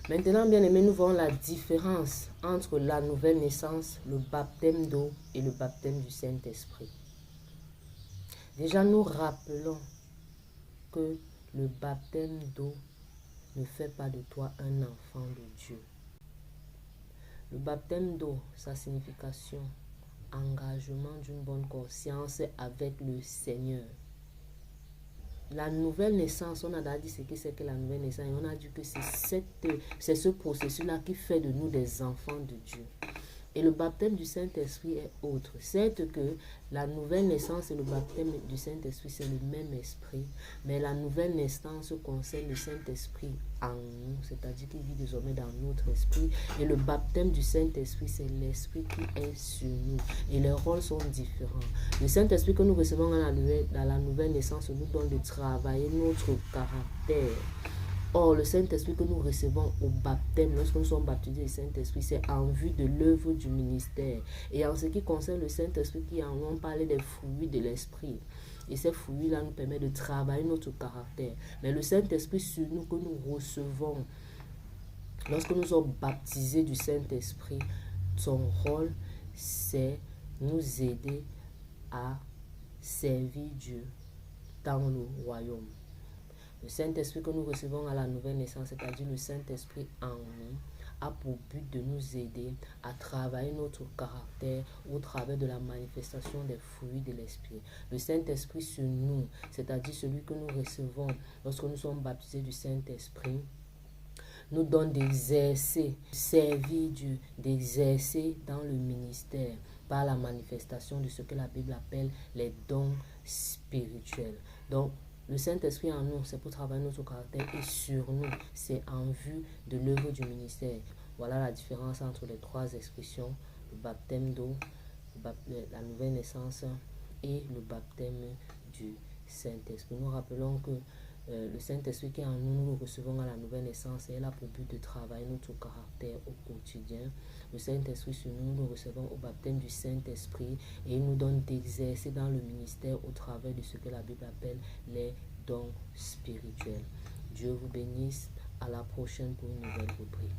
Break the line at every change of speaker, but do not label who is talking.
Maintenant, bien aimés, nous voyons la différence entre la nouvelle naissance, le baptême d'eau et le baptême du Saint-Esprit. Déjà, nous rappelons que le baptême d'eau ne fait pas de toi un enfant de Dieu. Le baptême d'eau, sa signification, engagement d'une bonne conscience avec le Seigneur. La nouvelle naissance, on a déjà dit ce que c'est que la nouvelle naissance et on a dit que c'est ce processus-là qui fait de nous des enfants de Dieu. Et le baptême du Saint-Esprit est autre. Certes que la nouvelle naissance et le baptême du Saint-Esprit, c'est le même esprit, mais la nouvelle naissance concerne le Saint-Esprit en nous, c'est-à-dire qu'il vit désormais dans notre esprit. Et le baptême du Saint-Esprit, c'est l'esprit qui est sur nous. Et les rôles sont différents. Le Saint-Esprit que nous recevons dans la nouvelle naissance nous donne de travailler notre caractère. Or, le Saint-Esprit que nous recevons au baptême, lorsque nous sommes baptisés du Saint-Esprit, c'est en vue de l'œuvre du ministère. Et en ce qui concerne le Saint-Esprit, on parlait des fruits de l'Esprit. Et ces fruits-là nous permettent de travailler notre caractère. Mais le Saint-Esprit sur nous que nous recevons, lorsque nous sommes baptisés du Saint-Esprit, son rôle, c'est nous aider à servir Dieu dans le royaume. Le Saint-Esprit que nous recevons à la nouvelle naissance, c'est-à-dire le Saint-Esprit en nous, a pour but de nous aider à travailler notre caractère au travers de la manifestation des fruits de l'Esprit. Le Saint-Esprit sur nous, c'est-à-dire celui que nous recevons lorsque nous sommes baptisés du Saint-Esprit, nous donne d'exercer, servir Dieu, d'exercer dans le ministère par la manifestation de ce que la Bible appelle les dons spirituels. Donc, le Saint-Esprit en nous, c'est pour travailler notre caractère et sur nous, c'est en vue de l'œuvre du ministère. Voilà la différence entre les trois expressions, le baptême d'eau, la nouvelle naissance et le baptême du Saint-Esprit. Nous rappelons que le Saint-Esprit qui est en nous, nous le recevons à la nouvelle naissance et elle a pour but de travailler notre caractère au quotidien. Le Saint-Esprit sur nous, nous le recevons au baptême du Saint-Esprit et il nous donne d'exercer dans le ministère au travers de ce que la Bible appelle les dons spirituels. Dieu vous bénisse. À la prochaine pour une nouvelle rubrique.